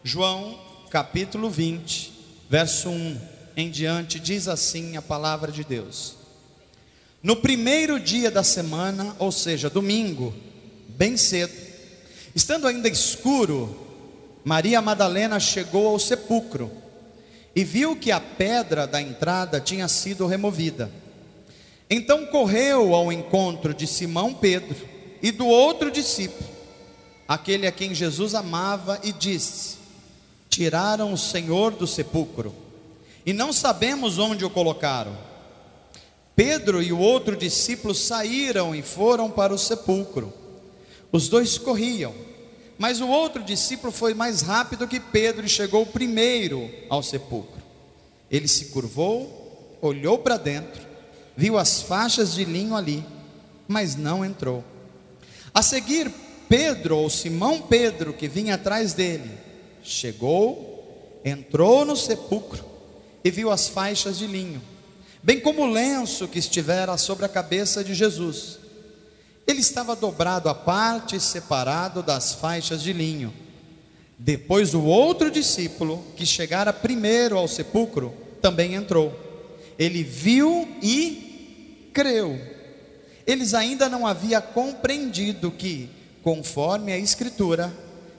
João capítulo 20, verso 1 em diante, diz assim a palavra de Deus: No primeiro dia da semana, ou seja, domingo, bem cedo, estando ainda escuro, Maria Madalena chegou ao sepulcro e viu que a pedra da entrada tinha sido removida. Então correu ao encontro de Simão Pedro e do outro discípulo, aquele a quem Jesus amava, e disse: Tiraram o Senhor do sepulcro e não sabemos onde o colocaram. Pedro e o outro discípulo saíram e foram para o sepulcro. Os dois corriam, mas o outro discípulo foi mais rápido que Pedro e chegou primeiro ao sepulcro. Ele se curvou, olhou para dentro, viu as faixas de linho ali, mas não entrou. A seguir, Pedro, ou Simão Pedro, que vinha atrás dele, chegou, entrou no sepulcro e viu as faixas de linho, bem como o lenço que estivera sobre a cabeça de Jesus. Ele estava dobrado à parte, separado das faixas de linho. Depois o outro discípulo, que chegara primeiro ao sepulcro, também entrou. Ele viu e creu. Eles ainda não haviam compreendido que, conforme a Escritura,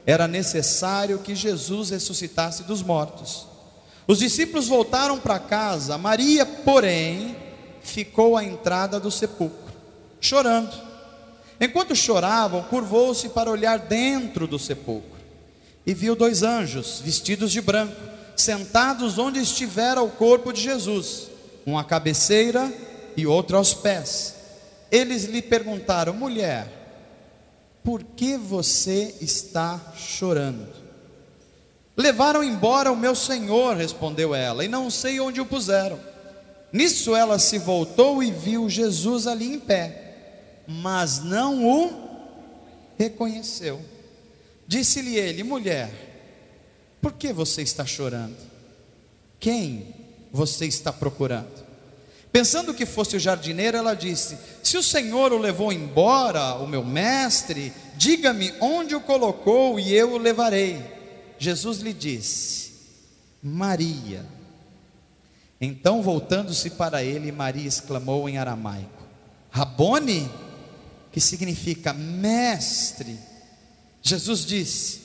era necessário que Jesus ressuscitasse dos mortos. Os discípulos voltaram para casa. Maria, porém, ficou à entrada do sepulcro, chorando. Enquanto choravam, curvou-se para olhar dentro do sepulcro e viu dois anjos, vestidos de branco, sentados onde estivera o corpo de Jesus, um à cabeceira e outro aos pés. Eles lhe perguntaram: Mulher, por que você está chorando? Levaram embora o meu Senhor, respondeu ela, e não sei onde o puseram. Nisso ela se voltou e viu Jesus ali em pé, mas não o reconheceu. Disse-lhe ele: Mulher, por que você está chorando? Quem você está procurando? Pensando que fosse o jardineiro, ela disse: Se o Senhor o levou embora, o meu mestre, diga-me onde o colocou e eu o levarei. Jesus lhe disse: Maria. Então, voltando-se para ele, Maria exclamou em aramaico: Rabone, que significa mestre. Jesus disse: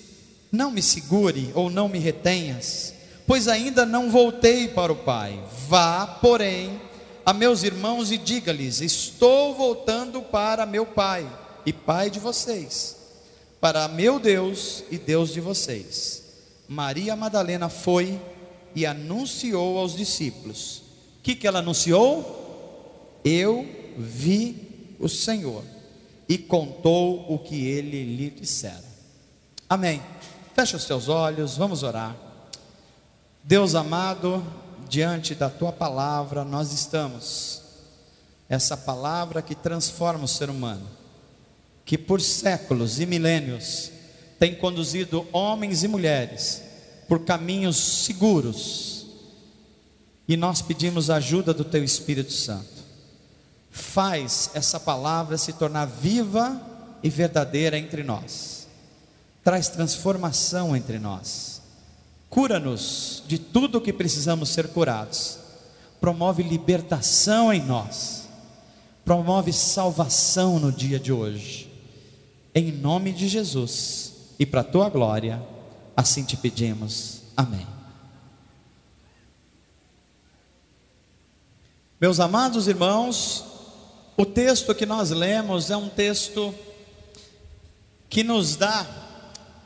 Não me segure ou não me retenhas, pois ainda não voltei para o Pai. Vá, porém, a meus irmãos e diga-lhes: Estou voltando para meu Pai e Pai de vocês, para meu Deus e Deus de vocês. Maria Madalena foi e anunciou aos discípulos. O que ela anunciou? Eu vi o Senhor, e contou o que ele lhe dissera. Amém. Fecha os teus olhos, vamos orar. Deus amado, diante da tua palavra nós estamos, essa palavra que transforma o ser humano, que por séculos e milênios tem conduzido homens e mulheres por caminhos seguros, e nós pedimos a ajuda do teu Espírito Santo. Faz essa palavra se tornar viva e verdadeira entre nós, traz transformação entre nós, cura-nos de tudo o que precisamos ser curados, promove libertação em nós, promove salvação no dia de hoje, em nome de Jesus e para a tua glória, assim te pedimos, amém. Meus amados irmãos, o texto que nós lemos é um texto que nos dá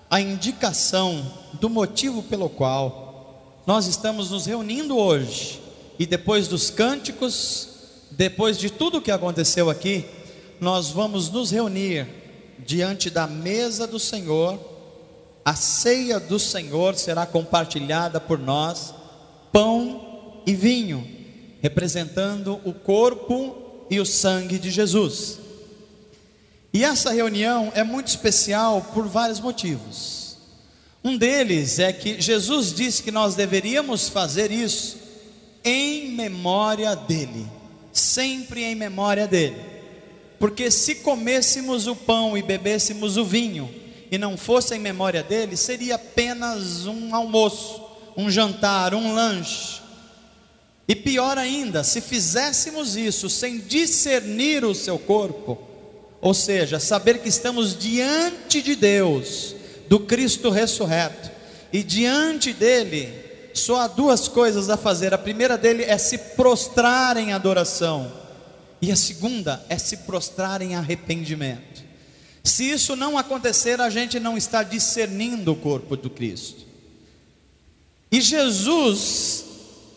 a indicação do motivo pelo qual nós estamos nos reunindo hoje, e depois dos cânticos, depois de tudo o que aconteceu aqui, nós vamos nos reunir diante da mesa do Senhor. A ceia do Senhor será compartilhada por nós, pão e vinho, representando o corpo e o sangue de Jesus. E essa reunião é muito especial por vários motivos. Um deles é que Jesus disse que nós deveríamos fazer isso em memória dele, sempre em memória dele, porque se comêssemos o pão e bebêssemos o vinho, e não fosse em memória dele, seria apenas um almoço, um jantar, um lanche. E pior ainda, se fizéssemos isso sem discernir o seu corpo, ou seja, saber que estamos diante de Deus, do Cristo ressurreto, e diante dele, só há duas coisas a fazer. A primeira dele é se prostrar em adoração, e a segunda é se prostrar em arrependimento. Se isso não acontecer, a gente não está discernindo o corpo do Cristo. E Jesus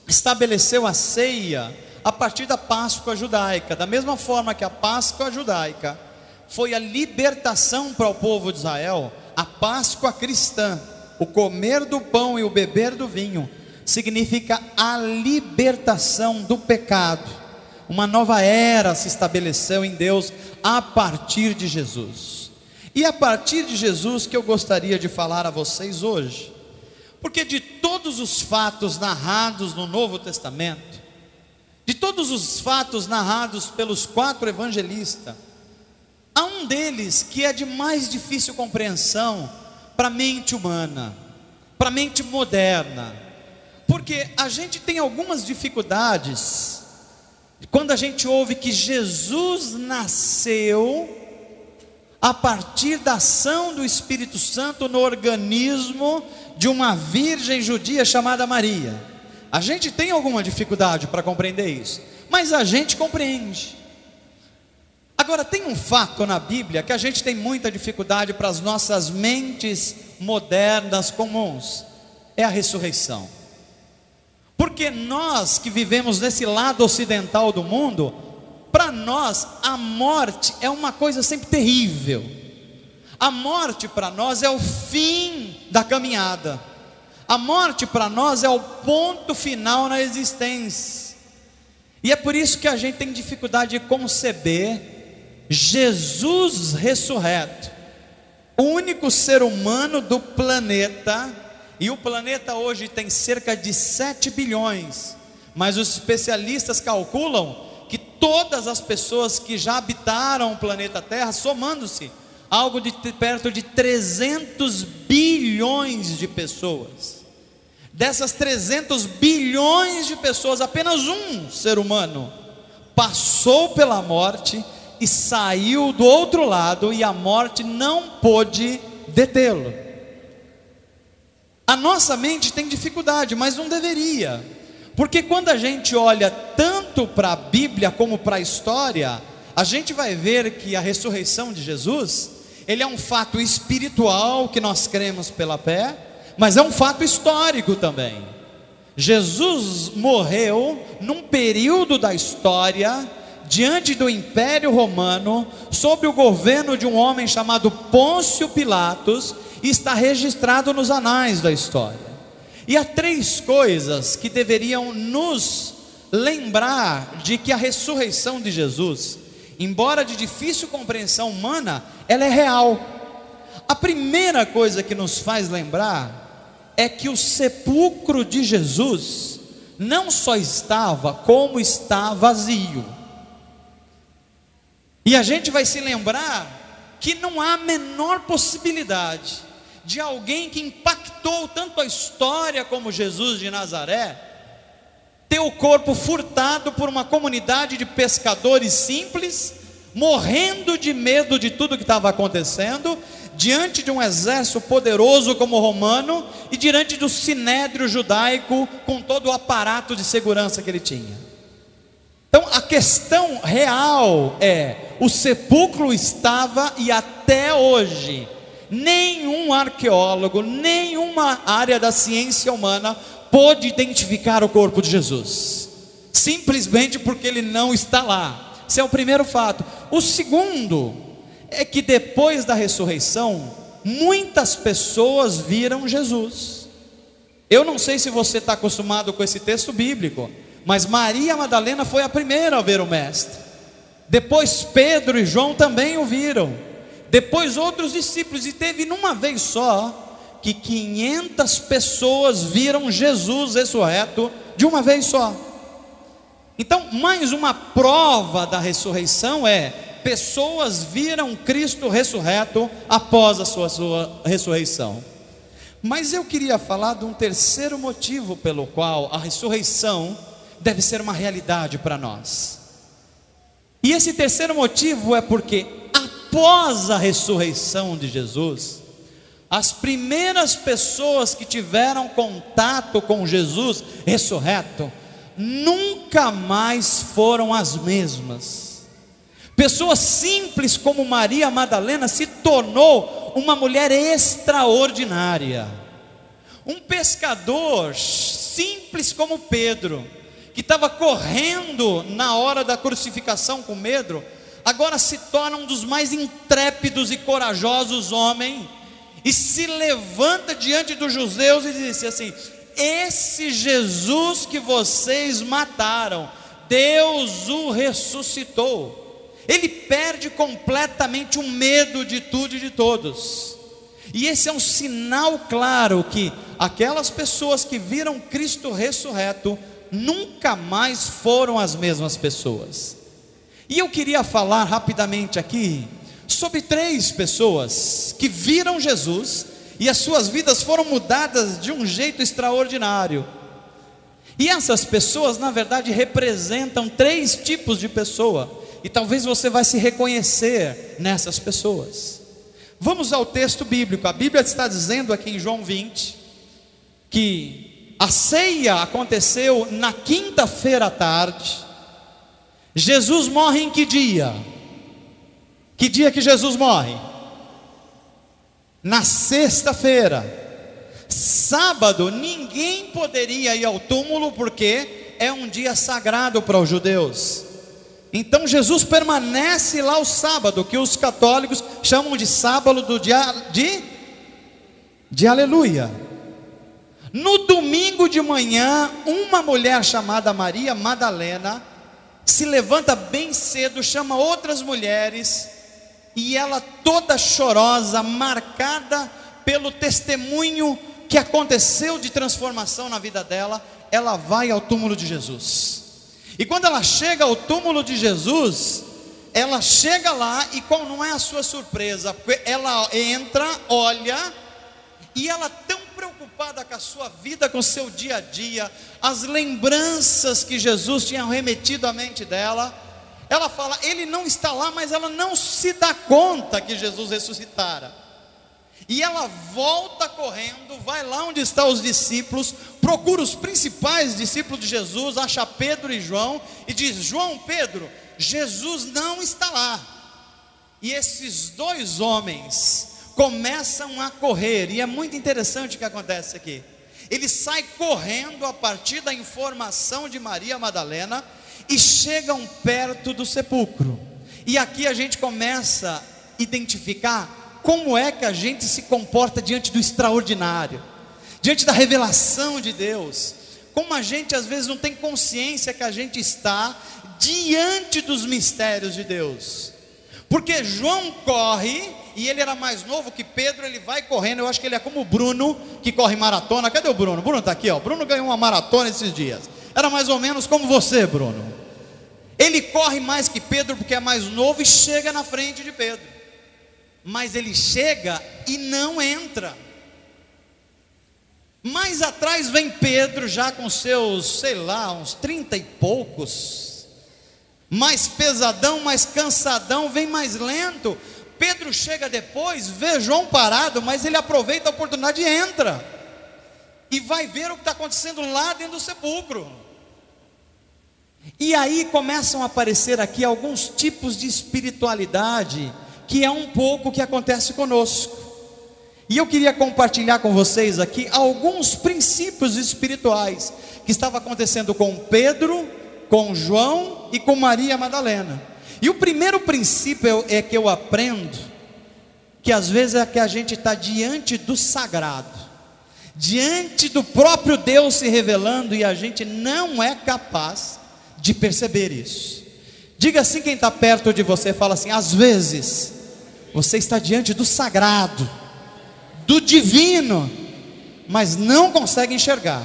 estabeleceu a ceia a partir da Páscoa judaica, da mesma forma que a Páscoa judaica foi a libertação para o povo de Israel. A Páscoa cristã, o comer do pão e o beber do vinho, significa a libertação do pecado. Uma nova era se estabeleceu em Deus a partir de Jesus. E a partir de Jesus que eu gostaria de falar a vocês hoje, porque de todos os fatos narrados no Novo Testamento, de todos os fatos narrados pelos 4 evangelistas, há um deles que é de mais difícil compreensão para a mente humana, para a mente moderna, porque a gente tem algumas dificuldades quando a gente ouve que Jesus nasceu a partir da ação do Espírito Santo no organismo de uma virgem judia chamada Maria. A gente tem alguma dificuldade para compreender isso, mas a gente compreende. Agora, tem um fato na Bíblia que a gente tem muita dificuldade para as nossas mentes modernas comuns: é a ressurreição. Porque nós que vivemos nesse lado ocidental do mundo, para nós a morte é uma coisa sempre terrível. A morte para nós é o fim da caminhada. A morte para nós é o ponto final na existência. E é por isso que a gente tem dificuldade de conceber Jesus ressurreto, o único ser humano do planeta. E o planeta hoje tem cerca de 7 bilhões, mas os especialistas calculam que todas as pessoas que já habitaram o planeta Terra, somando-se, algo de perto de 300 bilhões de pessoas. Dessas 300 bilhões de pessoas, apenas um ser humano passou pela morte e saiu do outro lado, e a morte não pôde detê-lo. A nossa mente tem dificuldade, mas não deveria, porque quando a gente olha tanto para a Bíblia como para a história, a gente vai ver que a ressurreição de Jesus, ele é um fato espiritual que nós cremos pela fé, mas é um fato histórico também. Jesus morreu num período da história, diante do Império Romano, sob o governo de um homem chamado Pôncio Pilatos, e está registrado nos anais da história. E há 3 coisas que deveriam nos lembrar de que a ressurreição de Jesus, embora de difícil compreensão humana, ela é real. A primeira coisa que nos faz lembrar é que o sepulcro de Jesus não só estava, como está vazio. E a gente vai se lembrar que não há a menor possibilidade de alguém que impactou tanto a história como Jesus de Nazaré, ter o corpo furtado por uma comunidade de pescadores simples, morrendo de medo de tudo que estava acontecendo, diante de um exército poderoso como o romano, e diante do sinédrio judaico, com todo o aparato de segurança que ele tinha. Então a questão real é: o sepulcro estava, e até hoje nenhum arqueólogo, nenhuma área da ciência humana pôde identificar o corpo de Jesus, simplesmente porque ele não está lá. Esse é o primeiro fato. O segundo é que depois da ressurreição, muitas pessoas viram Jesus. Eu não sei se você está acostumado com esse texto bíblico, mas Maria Madalena foi a primeira a ver o Mestre. Depois Pedro e João também o viram. Depois outros discípulos, e teve numa vez só que 500 pessoas viram Jesus ressurreto de uma vez só. Então, mais uma prova da ressurreição é pessoas viram Cristo ressurreto após a sua ressurreição. Mas eu queria falar de um terceiro motivo pelo qual a ressurreição deve ser uma realidade para nós. E esse terceiro motivo é porque após a ressurreição de Jesus, as primeiras pessoas que tiveram contato com Jesus ressurreto nunca mais foram as mesmas. Pessoas simples como Maria Madalena se tornou uma mulher extraordinária. Um pescador simples como Pedro, que estava correndo na hora da crucificação com medo, agora se torna um dos mais intrépidos e corajosos homens, e se levanta diante dos judeus e disse assim: esse Jesus que vocês mataram, Deus o ressuscitou. Ele perde completamente o medo de tudo e de todos. E esse é um sinal claro que aquelas pessoas que viram Cristo ressurreto nunca mais foram as mesmas pessoas. E eu queria falar rapidamente aqui sobre 3 pessoas que viram Jesus e as suas vidas foram mudadas de um jeito extraordinário. E essas pessoas, na verdade, representam 3 tipos de pessoa, e talvez você vai se reconhecer nessas pessoas. Vamos ao texto bíblico. A Bíblia está dizendo aqui em João 20 que a ceia aconteceu na quinta-feira à tarde. Jesus morre em que dia? Que dia que Jesus morre? Na sexta-feira. Sábado ninguém poderia ir ao túmulo porque é um dia sagrado para os judeus. Então Jesus permanece lá o sábado, que os católicos chamam de sábado do dia de aleluia. No domingo de manhã, uma mulher chamada Maria Madalena se levanta bem cedo, chama outras mulheres, e ela toda chorosa, marcada pelo testemunho que aconteceu de transformação na vida dela, ela vai ao túmulo de Jesus. E quando ela chega ao túmulo de Jesus, ela chega lá, e qual não é a sua surpresa? Porque ela entra, olha, e ela tão preocupada com a sua vida, com o seu dia a dia, as lembranças que Jesus tinha remetido à mente dela, ela fala, ele não está lá, mas ela não se dá conta que Jesus ressuscitara. E ela volta correndo, vai lá onde estão os discípulos, procura os principais discípulos de Jesus, acha Pedro e João, e diz: João, Pedro, Jesus não está lá. E esses 2 homens começam a correr, e é muito interessante o que acontece aqui. Eles saem correndo a partir da informação de Maria Madalena, e chegam perto do sepulcro. E aqui a gente começa a identificar como é que a gente se comporta diante do extraordinário, diante da revelação de Deus. Como a gente às vezes não tem consciência que a gente está diante dos mistérios de Deus. Porque João corre, e ele era mais novo que Pedro, ele vai correndo. Eu acho que ele é como o Bruno, que corre maratona. Cadê o Bruno? Bruno está aqui, ó. Bruno ganhou uma maratona esses dias. Era mais ou menos como você, Bruno. Ele corre mais que Pedro porque é mais novo e chega na frente de Pedro. Mas ele chega e não entra. Mais atrás vem Pedro, já com seus, sei lá, uns 30 e poucos, mais pesadão, mais cansadão, vem mais lento. Pedro chega depois, vê João parado, mas ele aproveita a oportunidade e entra, e vai ver o que está acontecendo lá dentro do sepulcro. E aí começam a aparecer aqui alguns tipos de espiritualidade, que é um pouco o que acontece conosco. E eu queria compartilhar com vocês aqui alguns princípios espirituais que estavam acontecendo com Pedro, com João e com Maria Madalena. E o primeiro princípio é que eu aprendo, que às vezes é que a gente está diante do sagrado, diante do próprio Deus se revelando, e a gente não é capaz de perceber isso. Diga assim, quem está perto de você, fala assim: às vezes você está diante do sagrado, do divino, mas não consegue enxergar.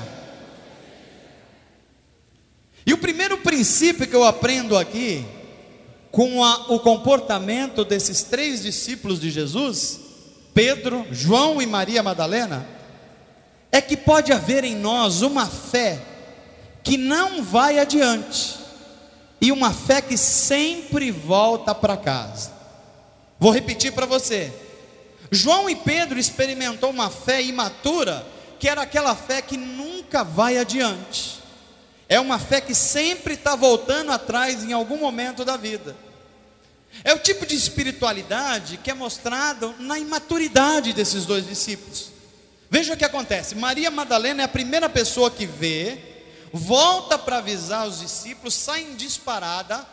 E o primeiro princípio que eu aprendo aqui com o comportamento desses 3 discípulos de Jesus, Pedro, João e Maria Madalena, é que pode haver em nós uma fé que não vai adiante, e uma fé que sempre volta para casa. Vou repetir para você. João e Pedro experimentou uma fé imatura, que era aquela fé que nunca vai adiante. É uma fé que sempre está voltando atrás em algum momento da vida. É o tipo de espiritualidade que é mostrado na imaturidade desses 2 discípulos. Veja o que acontece. Maria Madalena é a primeira pessoa que vê, volta para avisar os discípulos, saem disparada,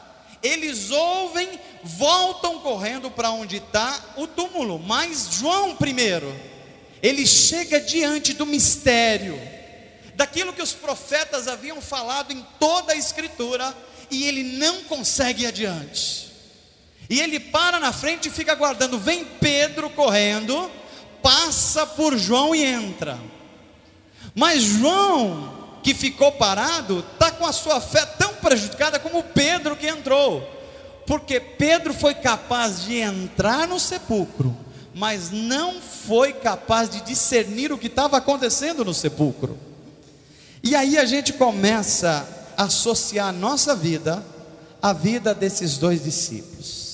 eles ouvem, voltam correndo para onde está o túmulo. Mas João primeiro, ele chega diante do mistério, daquilo que os profetas haviam falado em toda a escritura, e ele não consegue ir adiante. E ele para na frente e fica aguardando. Vem Pedro correndo, passa por João e entra. Mas João, que ficou parado, está com a sua fé tão prejudicada como Pedro que entrou. Porque Pedro foi capaz de entrar no sepulcro, mas não foi capaz de discernir o que estava acontecendo no sepulcro. E aí a gente começa a associar a nossa vida à vida desses 2 discípulos.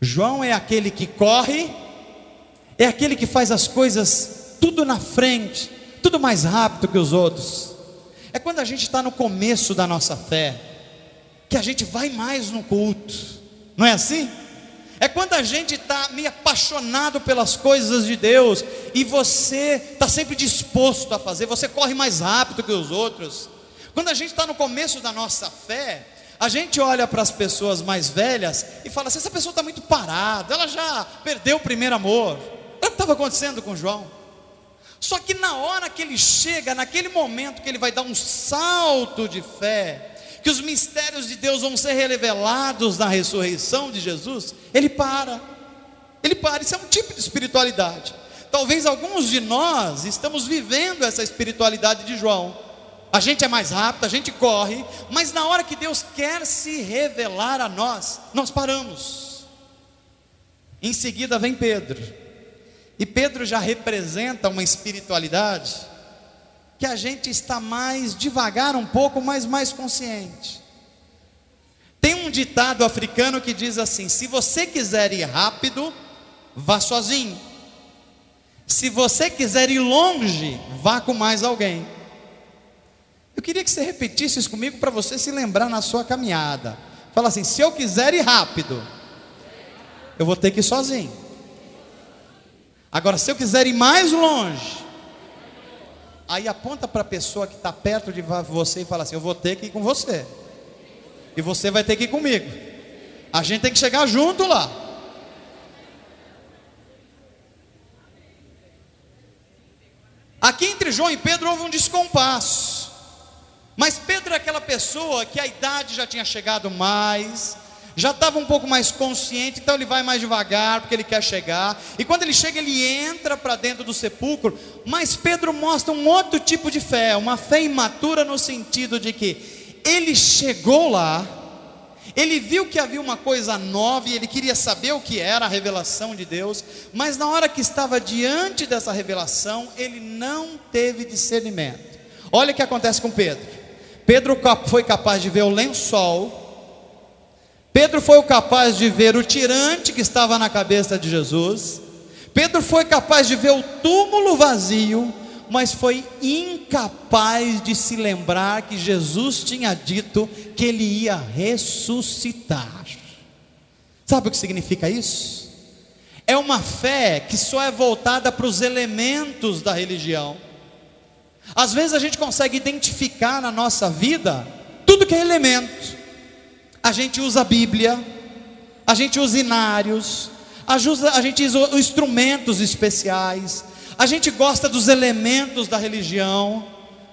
João é aquele que corre, é aquele que faz as coisas tudo na frente, tudo mais rápido que os outros. É quando a gente está no começo da nossa fé, que a gente vai mais no culto, não é assim? É quando a gente está meio apaixonado pelas coisas de Deus, e você está sempre disposto a fazer, você corre mais rápido que os outros. Quando a gente está no começo da nossa fé, a gente olha para as pessoas mais velhas e fala assim: essa pessoa está muito parada, ela já perdeu o primeiro amor. É o que estava acontecendo com João. Só que na hora que ele chega, naquele momento que ele vai dar um salto de fé, que os mistérios de Deus vão ser revelados na ressurreição de Jesus, ele para, isso é um tipo de espiritualidade. Talvez alguns de nós estamos vivendo essa espiritualidade de João. A gente é mais rápido, a gente corre, mas na hora que Deus quer se revelar a nós, nós paramos. Em seguida vem Pedro, e Pedro já representa uma espiritualidade que a gente está mais devagar um pouco, mas mais consciente. Tem um ditado africano que diz assim: se você quiser ir rápido, vá sozinho. Se você quiser ir longe, vá com mais alguém. Eu queria que você repetisse isso comigo, para você se lembrar na sua caminhada. Fala assim: se eu quiser ir rápido, eu vou ter que ir sozinho. Agora, se eu quiser ir mais longe, aí aponta para a pessoa que está perto de você e fala assim: eu vou ter que ir com você, e você vai ter que ir comigo. A gente tem que chegar junto lá. Aqui entre João e Pedro houve um descompasso. Mas Pedro é aquela pessoa que a idade já tinha chegado mais, já estava um pouco mais consciente, então ele vai mais devagar, porque ele quer chegar. E quando ele chega, ele entra para dentro do sepulcro. Mas Pedro mostra um outro tipo de fé, uma fé imatura, no sentido de que ele chegou lá, ele viu que havia uma coisa nova, e ele queria saber o que era a revelação de Deus. Mas na hora que estava diante dessa revelação, ele não teve discernimento. Olha o que acontece com Pedro. Pedro foi capaz de ver o lençol, Pedro foi capaz de ver o tirante que estava na cabeça de Jesus, Pedro foi capaz de ver o túmulo vazio, mas foi incapaz de se lembrar que Jesus tinha dito que ele ia ressuscitar. Sabe o que significa isso? É uma fé que só é voltada para os elementos da religião. Às vezes a gente consegue identificar na nossa vida tudo que é elemento. A gente usa a Bíblia, a gente usa inários, a gente usa instrumentos especiais, a gente gosta dos elementos da religião,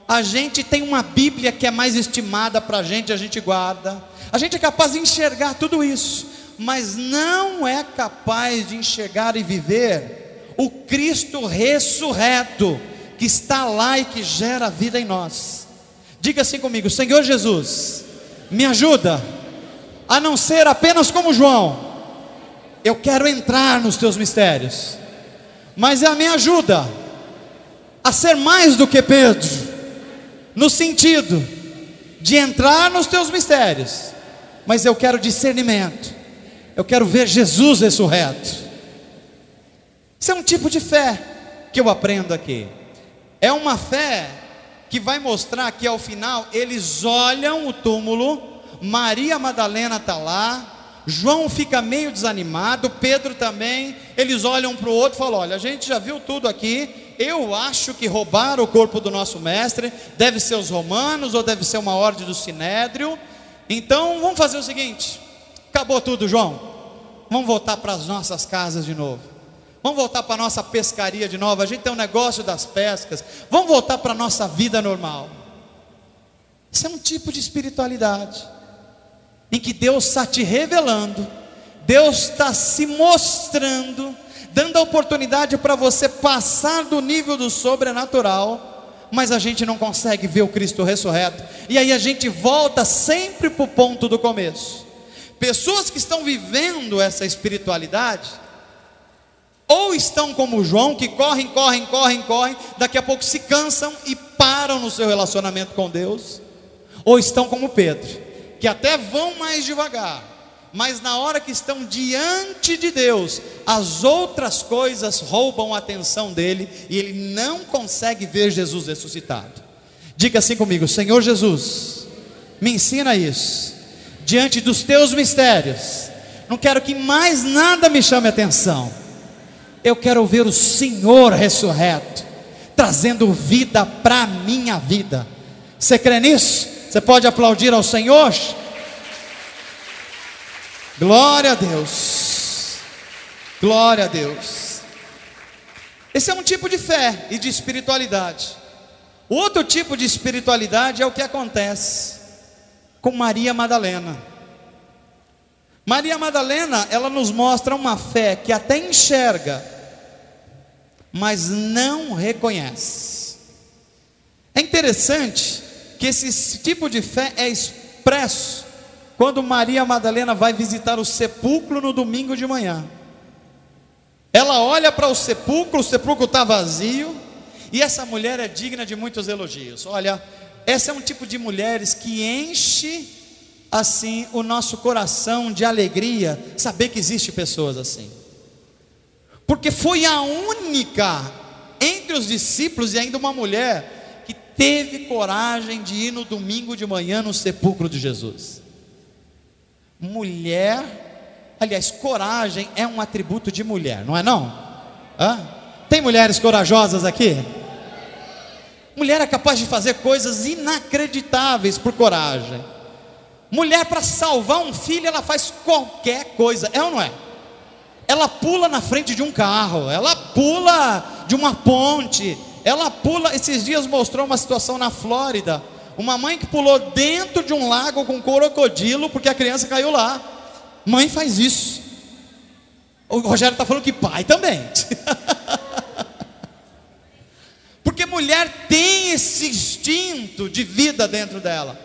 a gente tem uma Bíblia que é mais estimada para a gente guarda, a gente é capaz de enxergar tudo isso, mas não é capaz de enxergar e viver o Cristo ressurreto, que está lá e que gera vida em nós. Diga assim comigo: Senhor Jesus, me ajuda a não ser apenas como João. Eu quero entrar nos teus mistérios, mas me ajuda a ser mais do que Pedro, no sentido de entrar nos teus mistérios, mas eu quero discernimento, eu quero ver Jesus ressurreto. Isso é um tipo de fé que eu aprendo aqui. É uma fé que vai mostrar que ao final eles olham o túmulo, Maria Madalena está lá, João fica meio desanimado, Pedro também. Eles olham para o outro e falam: olha, a gente já viu tudo aqui, eu acho que roubaram o corpo do nosso mestre, deve ser os romanos ou deve ser uma ordem do Sinédrio. Então vamos fazer o seguinte: acabou tudo, João, vamos voltar para as nossas casas de novo, vamos voltar para a nossa pescaria de novo, a gente tem um negócio das pescas, vamos voltar para a nossa vida normal. Isso é um tipo de espiritualidade em que Deus está te revelando, Deus está se mostrando, dando a oportunidade para você passar do nível do sobrenatural, mas a gente não consegue ver o Cristo ressurreto, e aí a gente volta sempre para o ponto do começo. Pessoas que estão vivendo essa espiritualidade, ou estão como João, que correm, daqui a pouco se cansam e param no seu relacionamento com Deus, ou estão como Pedro, que até vão mais devagar, mas na hora que estão diante de Deus, as outras coisas roubam a atenção dele, e ele não consegue ver Jesus ressuscitado. Diga assim comigo: Senhor Jesus, me ensina isso, diante dos teus mistérios, não quero que mais nada me chame a atenção, eu quero ver o Senhor ressurreto, trazendo vida para a minha vida. Você crê nisso? Você pode aplaudir ao Senhor? Glória a Deus, glória a Deus. Esse é um tipo de fé e de espiritualidade. O outro tipo de espiritualidade é o que acontece com Maria Madalena. Maria Madalena, ela nos mostra uma fé que até enxerga, mas não reconhece. É interessante que esse tipo de fé é expresso quando Maria Madalena vai visitar o sepulcro no domingo de manhã. Ela olha para o sepulcro está vazio, e essa mulher é digna de muitos elogios. Olha, essa é um tipo de mulheres que enche assim o nosso coração de alegria, saber que existe pessoas assim, porque foi a única entre os discípulos, e ainda uma mulher, que teve coragem de ir no domingo de manhã no sepulcro de Jesus. Mulher, aliás, coragem é um atributo de mulher, não é não? Tem mulheres corajosas aqui? Mulher é capaz de fazer coisas inacreditáveis por coragem. Mulher, para salvar um filho, ela faz qualquer coisa, é ou não é? Ela pula na frente de um carro, ela pula de uma ponte, ela pula. Esses dias mostrou uma situação na Flórida, uma mãe que pulou dentro de um lago com crocodilo, porque a criança caiu lá. Mãe faz isso. O Rogério está falando que pai também. Porque mulher tem esse instinto de vida dentro dela.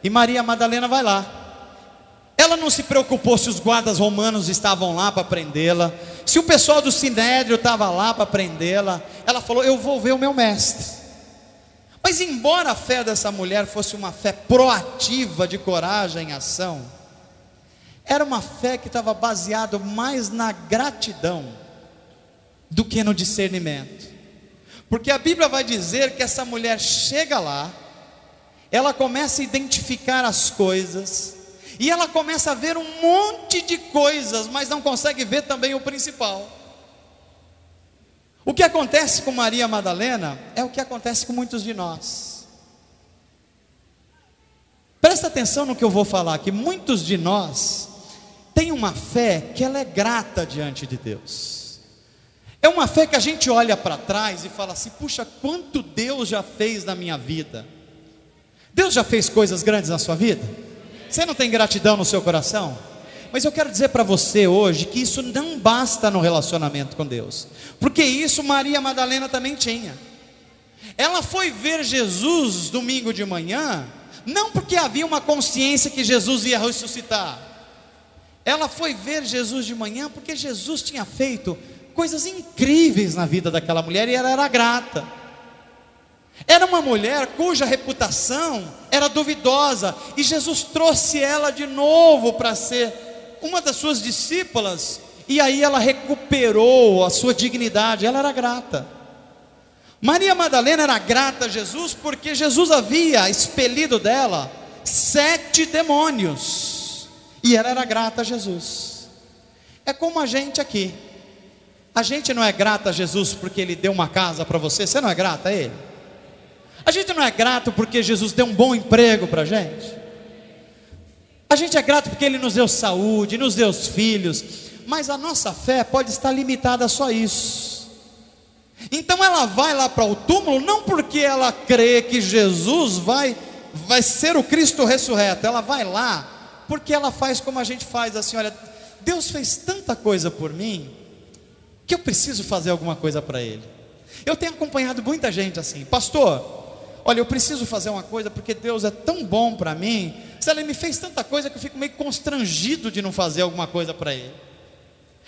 E Maria Madalena vai lá. Ela não se preocupou se os guardas romanos estavam lá para prendê-la, se o pessoal do Sinédrio estava lá para prendê-la. Ela falou: eu vou ver o meu mestre. Mas embora a fé dessa mulher fosse uma fé proativa, de coragem em ação, era uma fé que estava baseada mais na gratidão do que no discernimento. Porque a Bíblia vai dizer que essa mulher chega lá, ela começa a identificar as coisas, e ela começa a ver um monte de coisas, mas não consegue ver também o principal. O que acontece com Maria Madalena é o que acontece com muitos de nós. Presta atenção no que eu vou falar, que muitos de nós têm uma fé que ela é grata diante de Deus. É uma fé que a gente olha para trás e fala assim: puxa, quanto Deus já fez na minha vida. Deus já fez coisas grandes na sua vida? Você não tem gratidão no seu coração? Mas eu quero dizer para você hoje que isso não basta no relacionamento com Deus, porque isso Maria Madalena também tinha. Ela foi ver Jesus domingo de manhã, não porque havia uma consciência que Jesus ia ressuscitar, Ela foi ver Jesus de manhã porque Jesus tinha feito coisas incríveis na vida daquela mulher e ela era grata. Era uma mulher cuja reputação era duvidosa, e Jesus trouxe ela de novo para ser uma das suas discípulas, e aí ela recuperou a sua dignidade, ela era grata. Maria Madalena era grata a Jesus porque Jesus havia expelido dela 7 demônios, e ela era grata a Jesus. É como a gente aqui. A gente não é grata a Jesus porque Ele deu uma casa para você. Você não é grata a Ele? A gente não é grato porque Jesus deu um bom emprego para a gente? A gente é grato porque Ele nos deu saúde, nos deu filhos. Mas a nossa fé pode estar limitada a só isso. Então ela vai lá para o túmulo não porque ela crê que Jesus vai ser o Cristo ressurreto. Ela vai lá porque ela faz como a gente faz assim: olha, Deus fez tanta coisa por mim que eu preciso fazer alguma coisa para Ele. Eu tenho acompanhado muita gente assim: pastor, olha, eu preciso fazer uma coisa porque Deus é tão bom para mim. Se Ele me fez tanta coisa que eu fico meio constrangido de não fazer alguma coisa para Ele.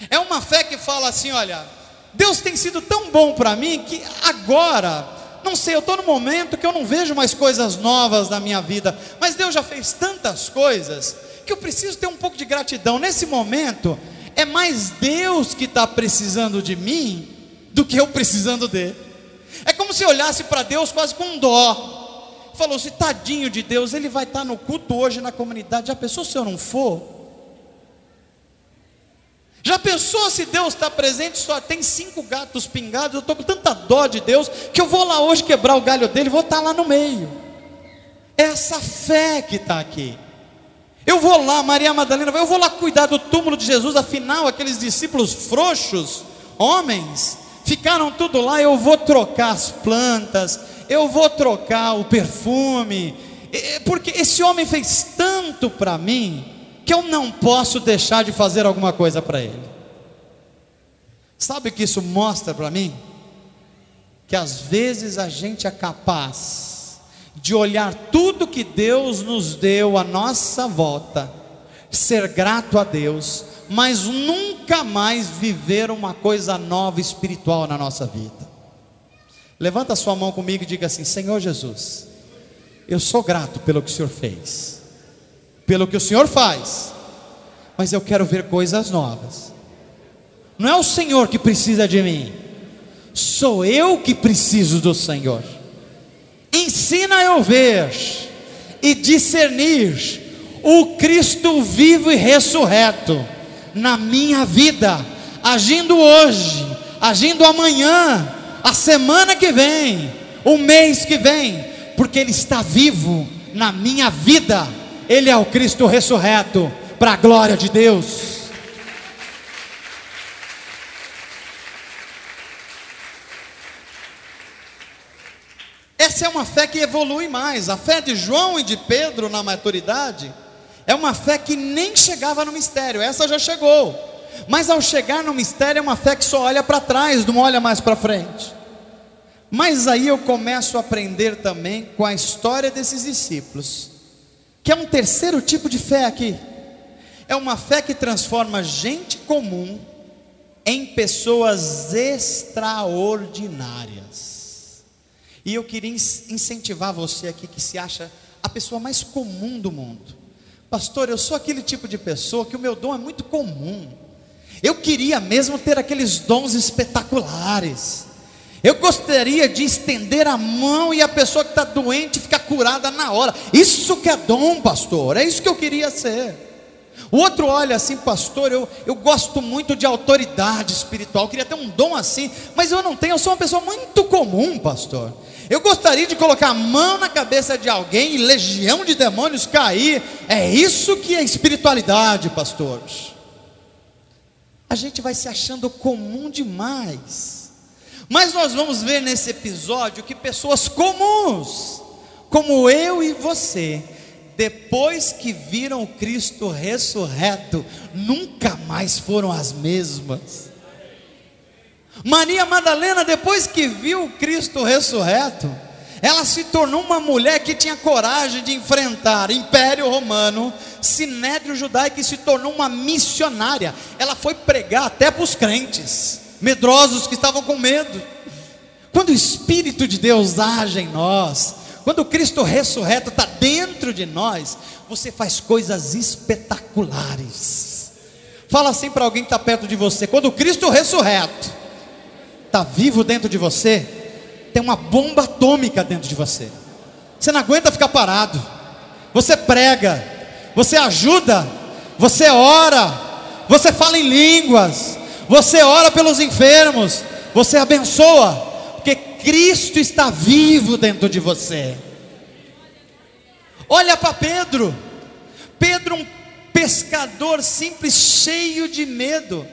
É uma fé que fala assim: olha, Deus tem sido tão bom para mim que agora, não sei, eu estou num momento que eu não vejo mais coisas novas na minha vida, mas Deus já fez tantas coisas que eu preciso ter um pouco de gratidão. Nesse momento é mais Deus que está precisando de mim do que eu precisando dele. É como se olhasse para Deus quase com dó. Falou-se: tadinho de Deus, ele vai estar no culto hoje na comunidade. Já pensou se eu não for? Já pensou se Deus está presente, só tem 5 gatos pingados? Eu estou com tanta dó de Deus que eu vou lá hoje quebrar o galho dele, vou estar lá no meio. É essa fé que está aqui. Eu vou lá, Maria Madalena, eu vou lá cuidar do túmulo de Jesus. Afinal, aqueles discípulos frouxos, homens, ficaram tudo lá. Eu vou trocar as plantas, eu vou trocar o perfume, porque esse homem fez tanto para mim que eu não posso deixar de fazer alguma coisa para ele. Sabe o que isso mostra para mim? Que às vezes a gente é capaz de olhar tudo que Deus nos deu à nossa volta, ser grato a Deus, mas nunca mais viver uma coisa nova espiritual na nossa vida. Levanta a sua mão comigo e diga assim: Senhor Jesus, eu sou grato pelo que o Senhor fez, pelo que o Senhor faz, mas eu quero ver coisas novas. Não é o Senhor que precisa de mim, sou eu que preciso do Senhor. Ensina eu ver e discernir o Cristo vivo e ressurreto na minha vida, agindo hoje, agindo amanhã, a semana que vem, o mês que vem, porque Ele está vivo na minha vida. Ele é o Cristo ressurreto, para a glória de Deus. Essa é uma fé que evolui mais. A fé de João e de Pedro na maturidade é uma fé que nem chegava no mistério. Essa já chegou, mas ao chegar no mistério é uma fé que só olha para trás, não olha mais para frente. Mas aí eu começo a aprender também com a história desses discípulos, que é um terceiro tipo de fé aqui. É uma fé que transforma gente comum em pessoas extraordinárias. E eu queria incentivar você aqui que se acha a pessoa mais comum do mundo. Pastor, eu sou aquele tipo de pessoa que o meu dom é muito comum. Eu queria mesmo ter aqueles dons espetaculares. Eu gostaria de estender a mão e a pessoa que está doente ficar curada na hora. Isso que é dom, pastor, é isso que eu queria ser. O outro olha assim: pastor, eu gosto muito de autoridade espiritual, eu queria ter um dom assim, mas eu não tenho, eu sou uma pessoa muito comum, pastor. Eu gostaria de colocar a mão na cabeça de alguém e legião de demônios cair. É isso que é espiritualidade, pastor. A gente vai se achando comum demais. Mas nós vamos ver nesse episódio que pessoas comuns, como eu e você, depois que viram o Cristo ressurreto, nunca mais foram as mesmas. Maria Madalena, depois que viu o Cristo ressurreto, Ela se tornou uma mulher que tinha coragem de enfrentar Império Romano, Sinédrio Judaico, e se tornou uma missionária. Ela foi pregar até para os crentes medrosos que estavam com medo. Quando o Espírito de Deus age em nós, quando o Cristo ressurreto está dentro de nós, você faz coisas espetaculares. Fala assim para alguém que está perto de você: quando o Cristo ressurreto está vivo dentro de você, tem uma bomba atômica dentro de você. Você não aguenta ficar parado. Você prega, você ajuda, você ora, você fala em línguas, você ora pelos enfermos, você abençoa, porque Cristo está vivo dentro de você. Olha para Pedro. Pedro, um pescador simples, cheio de medo.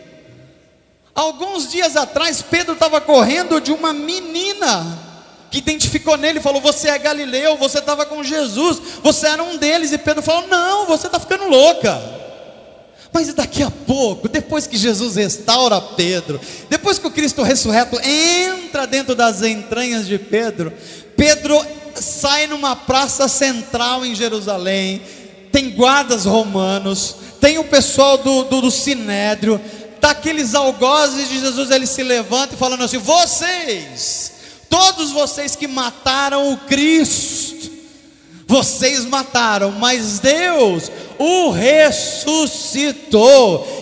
Alguns dias atrás, Pedro estava correndo de uma menina que identificou nele e falou: você é Galileu, você estava com Jesus, você era um deles. E Pedro falou: não, você está ficando louca. Mas daqui a pouco, depois que Jesus restaura Pedro, depois que o Cristo ressurreto entra dentro das entranhas de Pedro, Pedro sai numa praça central em Jerusalém, tem guardas romanos, tem o pessoal do Sinédrio, tá aqueles algozes de Jesus. Ele se levanta e falando assim: vocês, todos vocês que mataram o Cristo, vocês mataram, mas Deus o ressuscitou,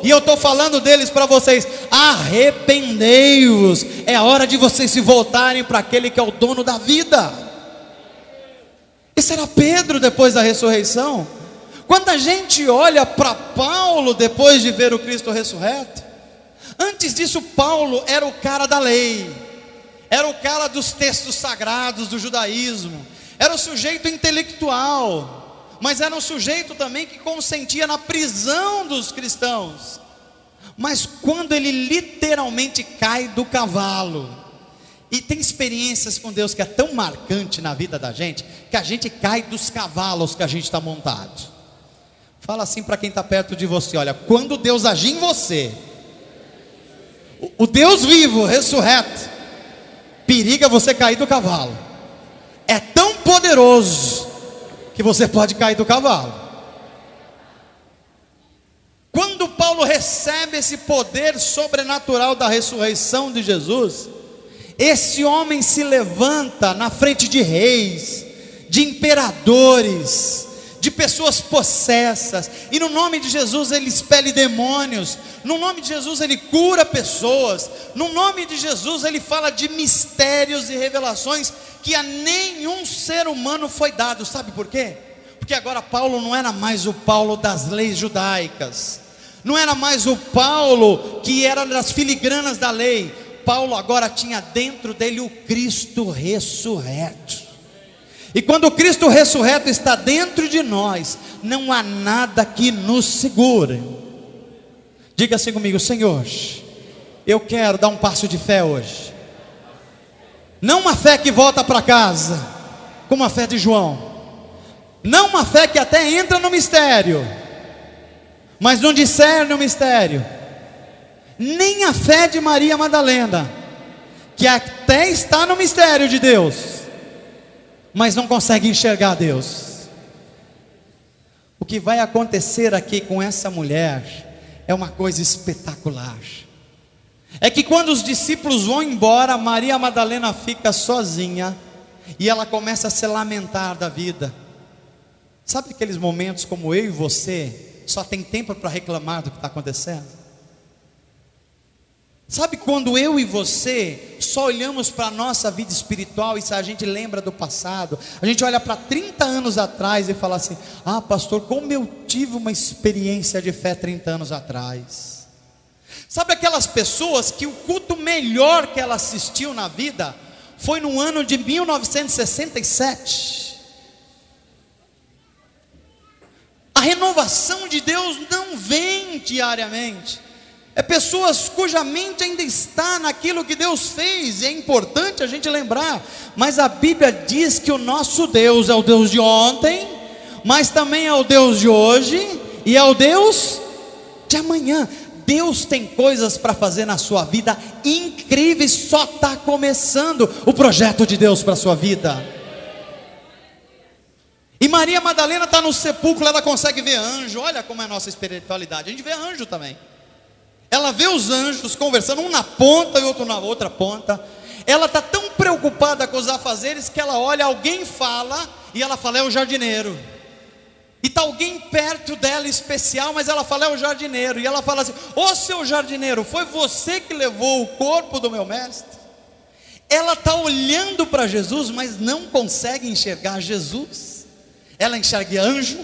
e eu estou falando deles para vocês. Arrependei-vos, é hora de vocês se voltarem para aquele que é o dono da vida. Esse era Pedro depois da ressurreição. Quando a gente olha para Paulo depois de ver o Cristo ressurreto, antes disso Paulo era o cara da lei, era o cara dos textos sagrados do judaísmo, era o sujeito intelectual, mas era um sujeito também que consentia na prisão dos cristãos. Mas quando ele literalmente cai do cavalo, e tem experiências com Deus que é tão marcante na vida da gente, que a gente cai dos cavalos que a gente está montado. Fala assim para quem está perto de você: olha, quando Deus agir em você, o Deus vivo, ressurreto, periga você cair do cavalo. É tão poderoso que você pode cair do cavalo. Quando Paulo recebe esse poder sobrenatural da ressurreição de Jesus, esse homem se levanta na frente de reis, de imperadores, de pessoas possessas, e no nome de Jesus ele expele demônios, no nome de Jesus ele cura pessoas, no nome de Jesus ele fala de mistérios e revelações que a nenhum ser humano foi dado. Sabe por quê? Porque agora Paulo não era mais o Paulo das leis judaicas, não era mais o Paulo que era das filigranas da lei. Paulo agora tinha dentro dele o Cristo ressurreto. E quando o Cristo ressurreto está dentro de nós, não há nada que nos segure. Diga assim comigo: Senhor, eu quero dar um passo de fé hoje. Não uma fé que volta para casa, como a fé de João. Não uma fé que até entra no mistério, mas não discerne o mistério. Nem a fé de Maria Madalena, que até está no mistério de Deus, mas não consegue enxergar Deus. O que vai acontecer aqui com essa mulher é uma coisa espetacular. É que quando os discípulos vão embora, Maria Madalena fica sozinha, e ela começa a se lamentar da vida. Sabe aqueles momentos como eu e você só tem tempo para reclamar do que está acontecendo? Sabe quando eu e você só olhamos para a nossa vida espiritual, e se a gente lembra do passado, a gente olha para 30 anos atrás e fala assim: ah, pastor, como eu tive uma experiência de fé 30 anos atrás. Sabe aquelas pessoas que o culto melhor que ela assistiu na vida foi no ano de 1967? A renovação de Deus não vem diariamente. É pessoas cuja mente ainda está naquilo que Deus fez, e é importante a gente lembrar. Mas a Bíblia diz que o nosso Deus é o Deus de ontem, mas também é o Deus de hoje, e é o Deus de amanhã. Deus tem coisas para fazer na sua vida incríveis, só está começando o projeto de Deus para a sua vida. E Maria Madalena está no sepulcro, ela consegue ver anjo. Olha como é a nossa espiritualidade, a gente vê anjo também. Ela vê os anjos conversando, um na ponta e outro na outra ponta. Ela está tão preocupada com os afazeres que ela olha, alguém fala, e ela fala, é o jardineiro. E está alguém perto dela especial, mas ela fala, é o jardineiro. E ela fala assim, ô seu jardineiro, foi você que levou o corpo do meu mestre? Ela está olhando para Jesus, mas não consegue enxergar Jesus. Ela enxerga anjo,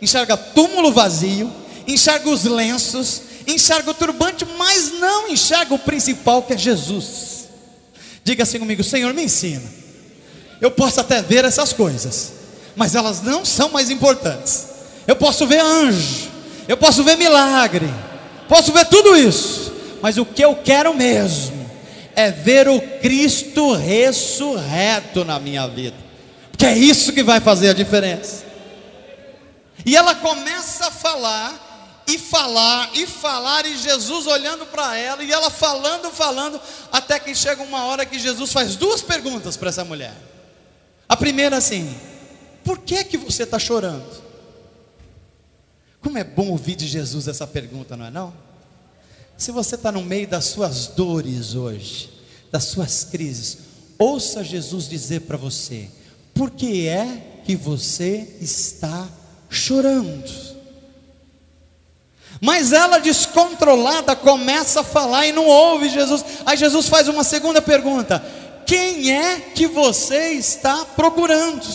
enxerga túmulo vazio, enxerga os lenços, enxerga o turbante, mas não enxerga o principal, que é Jesus. Diga assim comigo, Senhor, me ensina. Eu posso até ver essas coisas, mas elas não são mais importantes. Eu posso ver anjo, eu posso ver milagre, posso ver tudo isso, mas o que eu quero mesmo é ver o Cristo ressurreto na minha vida, porque é isso que vai fazer a diferença. E ela começa a falar, e falar, e falar, e Jesus olhando para ela, e ela falando, até que chega uma hora que Jesus faz duas perguntas para essa mulher. A primeira assim, por que você está chorando? Como é bom ouvir de Jesus essa pergunta, não é não? Se você está no meio das suas dores hoje, das suas crises, ouça Jesus dizer para você, por que é que você está chorando? Mas ela, descontrolada, começa a falar e não ouve Jesus. Aí Jesus faz uma segunda pergunta, quem é que você está procurando?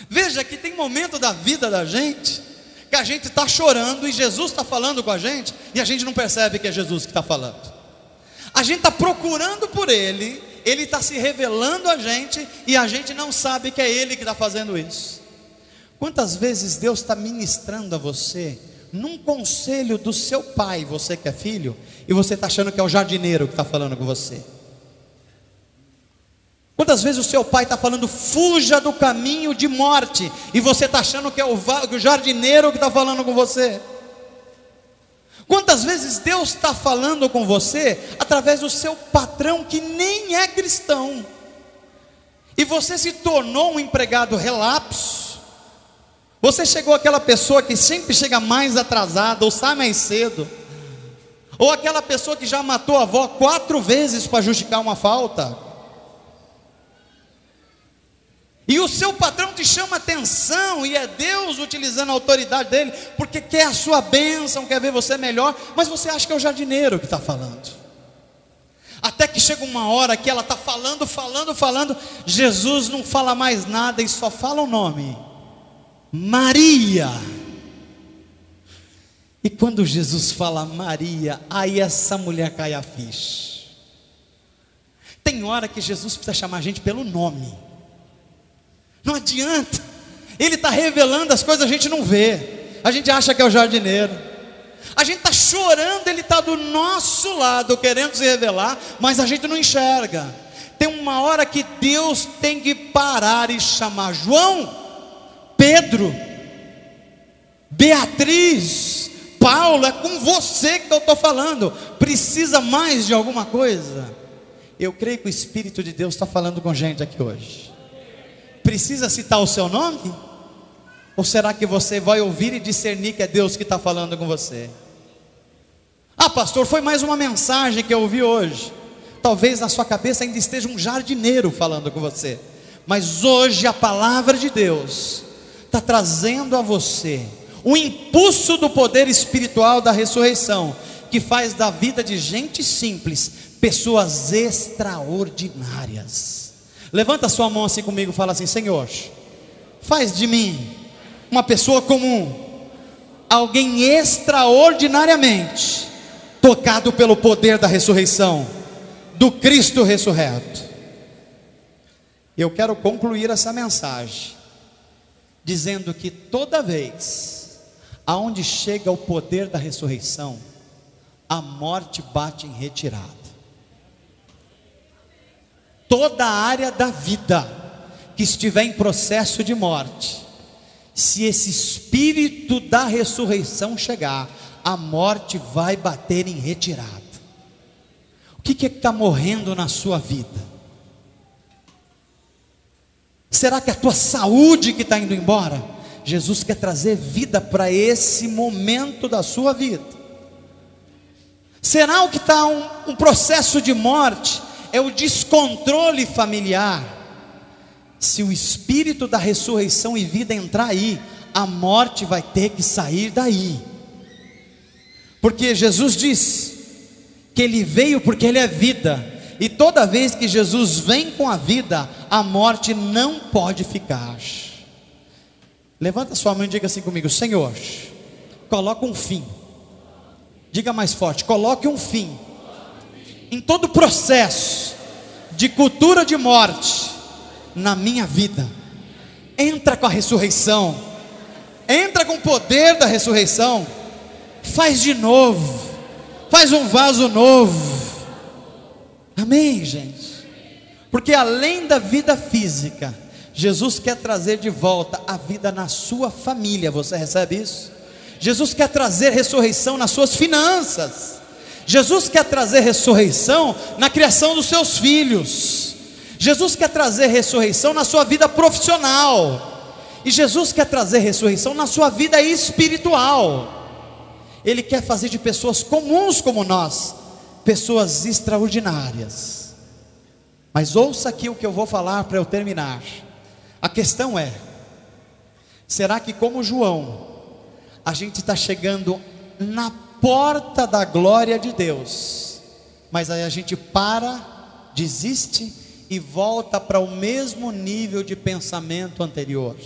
Veja que tem momento da vida da gente que a gente está chorando e Jesus está falando com a gente, e a gente não percebe que é Jesus que está falando. A gente está procurando por Ele, Ele está se revelando a gente, e a gente não sabe que é Ele que está fazendo isso. Quantas vezes Deus está ministrando a você num conselho do seu pai, você que é filho, e você está achando que é o jardineiro que está falando com você? Quantas vezes o seu pai está falando, fuja do caminho de morte, e você está achando que é o jardineiro que está falando com você? Quantas vezes Deus está falando com você através do seu patrão que nem é cristão, e você se tornou um empregado relapso? Você chegou aquela pessoa que sempre chega mais atrasada, ou sai mais cedo, ou aquela pessoa que já matou a avó 4 vezes para justificar uma falta, e o seu patrão te chama atenção, e é Deus utilizando a autoridade dele, porque quer a sua bênção, quer ver você melhor, mas você acha que é o jardineiro que está falando. Até que chega uma hora que ela está falando, Jesus não fala mais nada e só fala o nome, Maria. E quando Jesus fala Maria, aí essa mulher cai a ficha. Tem hora que Jesus precisa chamar a gente pelo nome. Não adianta, Ele está revelando as coisas, a gente não vê, a gente acha que é o jardineiro. A gente está chorando, Ele está do nosso lado querendo se revelar, mas a gente não enxerga. Tem uma hora que Deus tem que parar e chamar João, Pedro, Beatriz, Paulo, é com você que eu estou falando. Precisa mais de alguma coisa? Eu creio que o Espírito de Deus está falando com gente aqui hoje. Precisa citar o seu nome? Ou será que você vai ouvir e discernir que é Deus que está falando com você? Ah, pastor, foi mais uma mensagem que eu ouvi hoje. Talvez na sua cabeça ainda esteja um jardineiro falando com você, mas hoje a palavra de Deus está trazendo a você o impulso do poder espiritual da ressurreição, que faz da vida de gente simples pessoas extraordinárias. Levanta sua mão assim comigo e fala assim, Senhor, faz de mim uma pessoa comum, alguém extraordinariamente tocado pelo poder da ressurreição, do Cristo ressurreto. Eu quero concluir essa mensagem dizendo que toda vez aonde chega o poder da ressurreição, a morte bate em retirada. Toda a área da vida que estiver em processo de morte, se esse Espírito da ressurreição chegar, a morte vai bater em retirada. O que é que está morrendo na sua vida? Será que é a tua saúde que está indo embora? Jesus quer trazer vida para esse momento da sua vida. Será o que está um processo de morte? É o descontrole familiar. Se o Espírito da ressurreição e vida entrar aí, a morte vai ter que sair daí. Porque Jesus diz que Ele veio porque Ele é vida. E toda vez que Jesus vem com a vida, a morte não pode ficar. Levanta sua mão e diga assim comigo: Senhor, coloca um fim. Diga mais forte: coloque um fim em todo processo de cultura de morte na minha vida. Entra com a ressurreição, entra com o poder da ressurreição, faz de novo, faz um vaso novo. Amém, gente? Porque além da vida física, Jesus quer trazer de volta a vida na sua família. Você recebe isso? Jesus quer trazer ressurreição nas suas finanças. Jesus quer trazer ressurreição na criação dos seus filhos. Jesus quer trazer ressurreição na sua vida profissional. E Jesus quer trazer ressurreição na sua vida espiritual. Ele quer fazer de pessoas comuns como nós pessoas extraordinárias. Mas ouça aqui o que eu vou falar para eu terminar. A questão é: será que como João, a gente está chegando na porta da glória de Deus, mas aí a gente para, desiste e volta para o mesmo nível de pensamento anterior?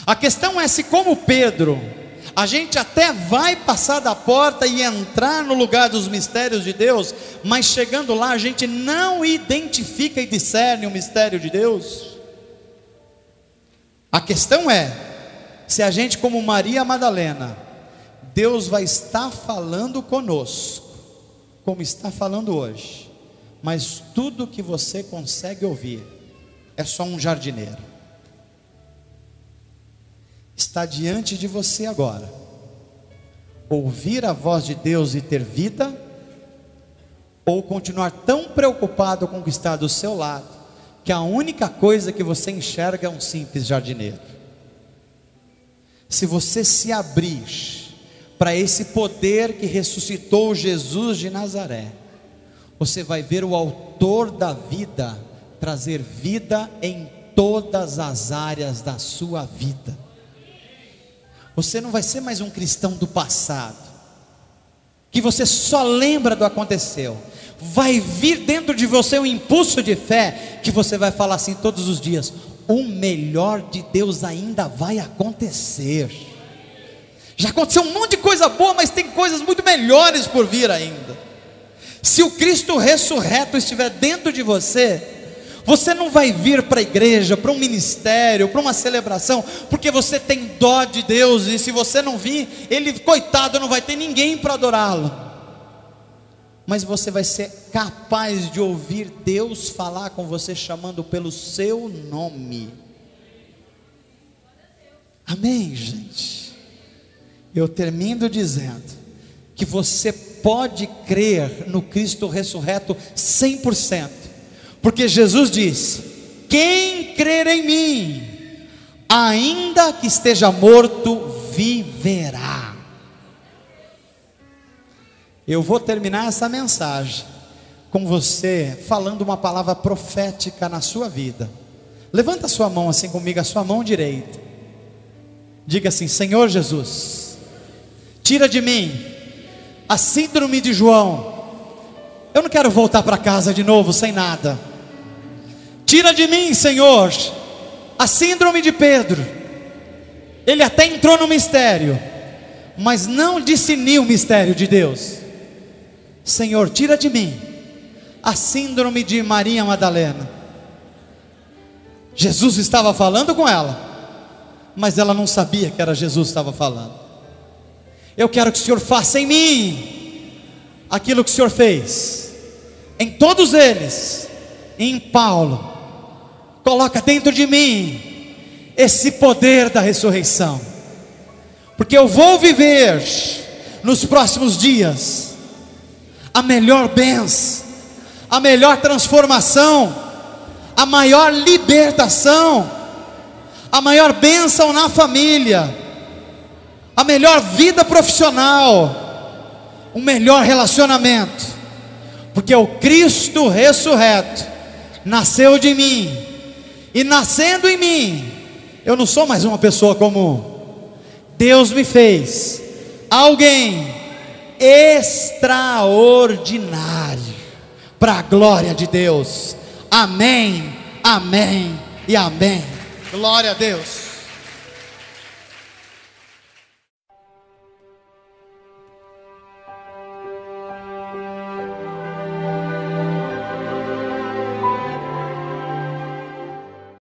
A questão é se como Pedro, a gente até vai passar da porta e entrar no lugar dos mistérios de Deus, mas chegando lá a gente não identifica e discerne o mistério de Deus. A questão é, se a gente como Maria Madalena, Deus vai estar falando conosco, como está falando hoje, mas tudo que você consegue ouvir é só um jardineiro. Está diante de você agora, ouvir a voz de Deus e ter vida, ou continuar tão preocupado com o que está do seu lado, que a única coisa que você enxerga é um simples jardineiro. Se você se abrir para esse poder que ressuscitou Jesus de Nazaré, você vai ver o autor da vida trazer vida em todas as áreas da sua vida. Você não vai ser mais um cristão do passado, que você só lembra do aconteceu. Vai vir dentro de você um impulso de fé, que você vai falar assim todos os dias: o melhor de Deus ainda vai acontecer. Já aconteceu um monte de coisa boa, mas tem coisas muito melhores por vir ainda. Se o Cristo ressurreto estiver dentro de você, você não vai vir para a igreja, para um ministério, para uma celebração, porque você tem dó de Deus, e se você não vir, Ele, coitado, não vai ter ninguém para adorá-lo. Mas você vai ser capaz de ouvir Deus falar com você, chamando pelo seu nome. Amém, gente? Eu termino dizendo que você pode crer no Cristo ressurreto 100%, porque Jesus disse: quem crer em mim, ainda que esteja morto, viverá. Eu vou terminar essa mensagem com você falando uma palavra profética na sua vida. Levanta a sua mão assim comigo, a sua mão direita. Diga assim: Senhor Jesus, tira de mim a síndrome de João. Eu não quero voltar para casa de novo sem nada. Tira de mim, Senhor, a síndrome de Pedro. Ele até entrou no mistério, mas não discerniu o mistério de Deus. Senhor, tira de mim a síndrome de Maria Madalena. Jesus estava falando com ela, mas ela não sabia que era Jesus que estava falando. Eu quero que o Senhor faça em mim aquilo que o Senhor fez em todos eles, em Paulo. Coloca dentro de mim esse poder da ressurreição, porque eu vou viver nos próximos dias a melhor bênção, a melhor transformação, a maior libertação, a maior bênção na família, a melhor vida profissional, o melhor relacionamento, porque o Cristo ressurreto nasceu de mim, e nascendo em mim, eu não sou mais uma pessoa comum. Deus me fez alguém extraordinário, para a glória de Deus. Amém, amém e amém. Glória a Deus.